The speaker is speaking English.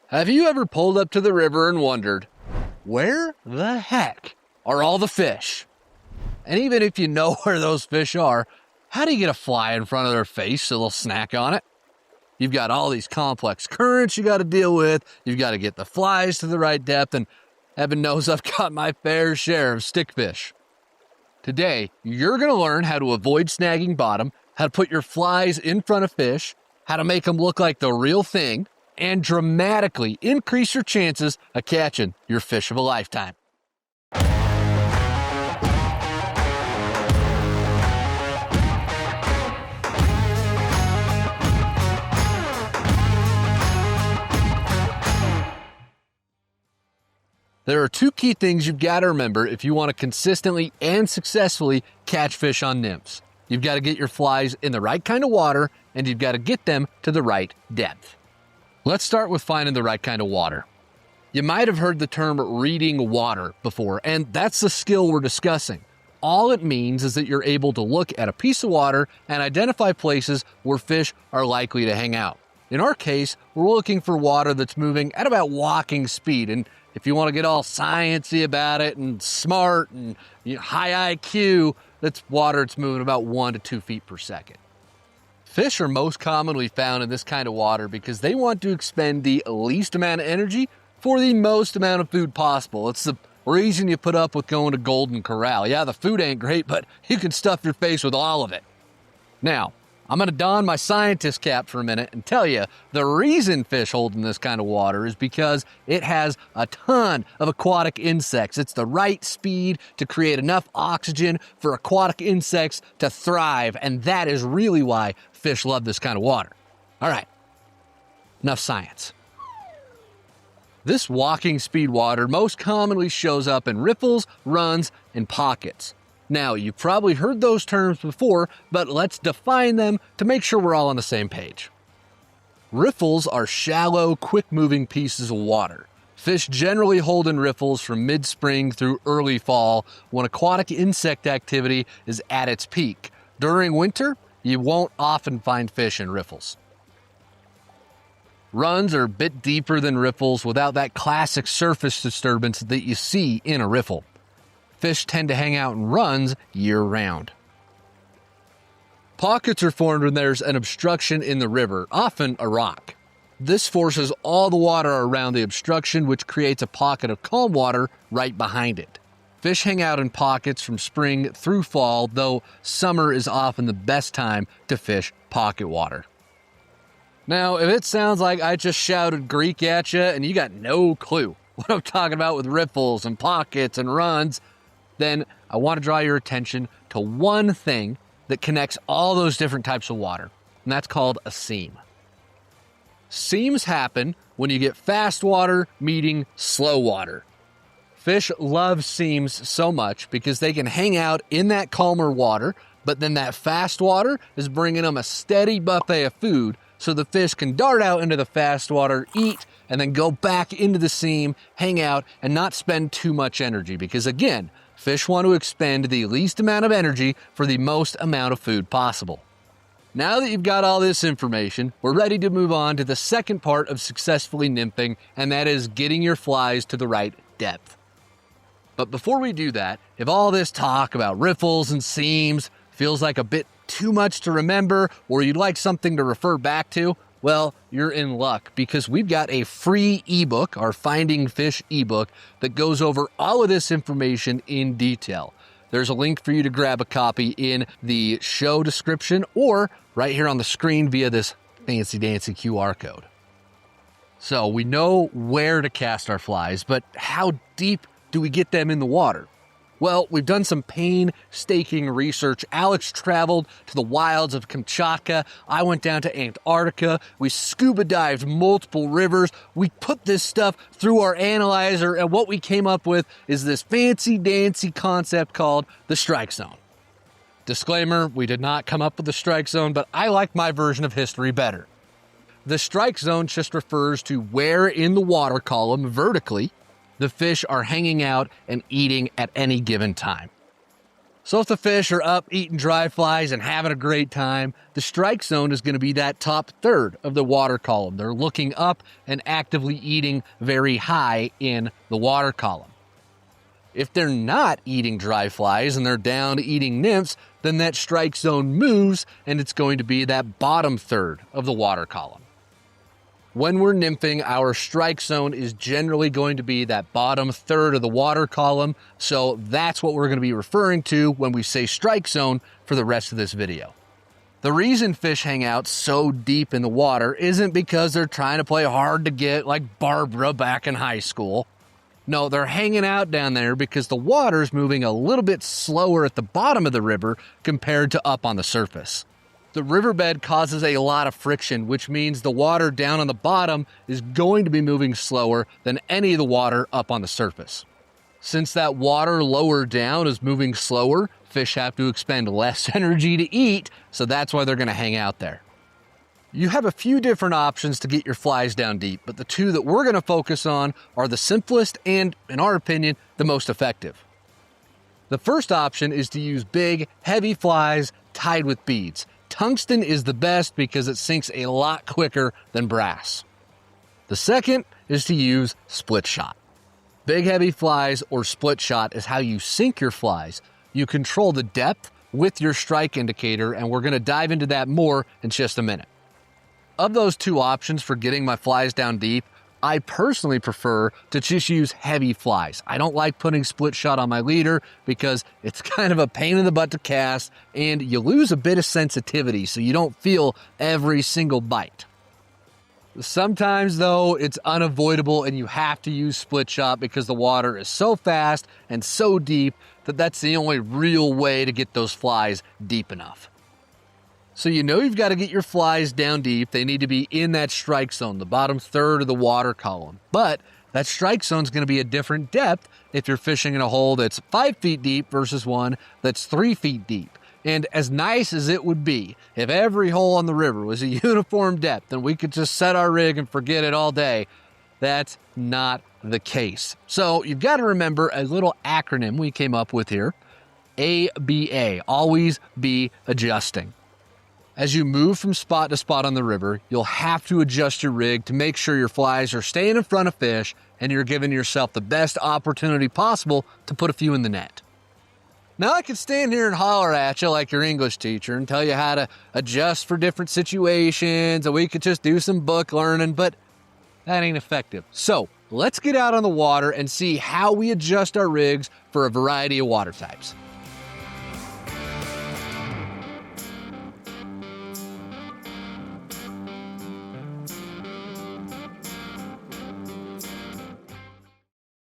Have you ever pulled up to the river and wondered, where the heck are all the fish? And even if you know where those fish are, how do you get a fly in front of their face so they'll snack on it? You've got all these complex currents you got to deal with. You've got to get the flies to the right depth, and heaven knows I've got my fair share of stickfish. Today, you're going to learn how to avoid snagging bottom, how to put your flies in front of fish, how to make them look like the real thing, and dramatically increase your chances of catching your fish of a lifetime. There are two key things you've got to remember if you want to consistently and successfully catch fish on nymphs. You've got to get your flies in the right kind of water, and you've got to get them to the right depth. Let's start with finding the right kind of water. You might have heard the term reading water before, and that's the skill we're discussing. All it means is that you're able to look at a piece of water and identify places where fish are likely to hang out. In our case, we're looking for water that's moving at about walking speed, and if you want to get all sciencey about it and smart and high IQ, that's water that's moving about 1 to 2 feet per second. Fish are most commonly found in this kind of water because they want to expend the least amount of energy for the most amount of food possible. It's the reason you put up with going to Golden Corral. Yeah, the food ain't great, but you can stuff your face with all of it. Now, I'm going to don my scientist cap for a minute and tell you the reason fish hold in this kind of water is because it has a ton of aquatic insects. It's the right speed to create enough oxygen for aquatic insects to thrive, and that is really why fish love this kind of water. All right, enough science. This walking speed water most commonly shows up in riffles, runs, and pockets. Now, you've probably heard those terms before, but let's define them to make sure we're all on the same page. Riffles are shallow, quick-moving pieces of water. Fish generally hold in riffles from mid-spring through early fall when aquatic insect activity is at its peak. During winter, you won't often find fish in riffles. Runs are a bit deeper than riffles without that classic surface disturbance that you see in a riffle. Fish tend to hang out in runs year-round. Pockets are formed when there's an obstruction in the river, often a rock. This forces all the water around the obstruction, which creates a pocket of calm water right behind it. Fish hang out in pockets from spring through fall, though summer is often the best time to fish pocket water. Now, if it sounds like I just shouted Greek at you and you got no clue what I'm talking about with riffles and pockets and runs, then I want to draw your attention to one thing that connects all those different types of water, and that's called a seam. Seams happen when you get fast water meeting slow water. Fish love seams so much because they can hang out in that calmer water, but then that fast water is bringing them a steady buffet of food, so the fish can dart out into the fast water, eat, and then go back into the seam, hang out, and not spend too much energy because, again, fish want to expend the least amount of energy for the most amount of food possible. Now that you've got all this information, we're ready to move on to the second part of successfully nymphing, and that is getting your flies to the right depth. But before we do that, if all this talk about riffles and seams feels like a bit too much to remember, or you'd like something to refer back to, well, you're in luck because we've got a free ebook, our Finding Fish ebook, that goes over all of this information in detail. There's a link for you to grab a copy in the show description or right here on the screen via this fancy-dancy QR code. So we know where to cast our flies, but how deep do we get them in the water? Well, we've done some painstaking research. Alex traveled to the wilds of Kamchatka. I went down to Antarctica. We scuba dived multiple rivers. We put this stuff through our analyzer, and what we came up with is this fancy-dancy concept called the strike zone. Disclaimer, we did not come up with the strike zone, but I like my version of history better. The strike zone just refers to where in the water column vertically the fish are hanging out and eating at any given time. So if the fish are up eating dry flies and having a great time, the strike zone is going to be that top third of the water column. They're looking up and actively eating very high in the water column. If they're not eating dry flies and they're down eating nymphs, then that strike zone moves and it's going to be that bottom third of the water column. When we're nymphing, our strike zone is generally going to be that bottom third of the water column, so that's what we're going to be referring to when we say strike zone for the rest of this video. The reason fish hang out so deep in the water isn't because they're trying to play hard to get like Barbara back in high school. No, they're hanging out down there because the water's moving a little bit slower at the bottom of the river compared to up on the surface. The riverbed causes a lot of friction, which means the water down on the bottom is going to be moving slower than any of the water up on the surface. Since that water lower down is moving slower, fish have to expend less energy to eat, so that's why they're going to hang out there. You have a few different options to get your flies down deep, but the two that we're going to focus on are the simplest and, in our opinion, the most effective. The first option is to use big, heavy flies tied with beads. Tungsten is the best because it sinks a lot quicker than brass. The second is to use split shot. Big heavy flies or split shot is how you sink your flies. You control the depth with your strike indicator, and we're going to dive into that more in just a minute. Of those two options for getting my flies down deep, I personally prefer to just use heavy flies. I don't like putting split shot on my leader because it's kind of a pain in the butt to cast and you lose a bit of sensitivity so you don't feel every single bite. Sometimes though, it's unavoidable and you have to use split shot because the water is so fast and so deep that that's the only real way to get those flies deep enough. So you know you've got to get your flies down deep. They need to be in that strike zone, the bottom third of the water column. But that strike zone is going to be a different depth if you're fishing in a hole that's 5 feet deep versus one that's 3 feet deep. And as nice as it would be if every hole on the river was a uniform depth and we could just set our rig and forget it all day, that's not the case. So you've got to remember a little acronym we came up with here, ABA, always be adjusting. As you move from spot to spot on the river, you'll have to adjust your rig to make sure your flies are staying in front of fish and you're giving yourself the best opportunity possible to put a few in the net. Now I could stand here and holler at you like your English teacher and tell you how to adjust for different situations, and we could just do some book learning, but that ain't effective. So let's get out on the water and see how we adjust our rigs for a variety of water types.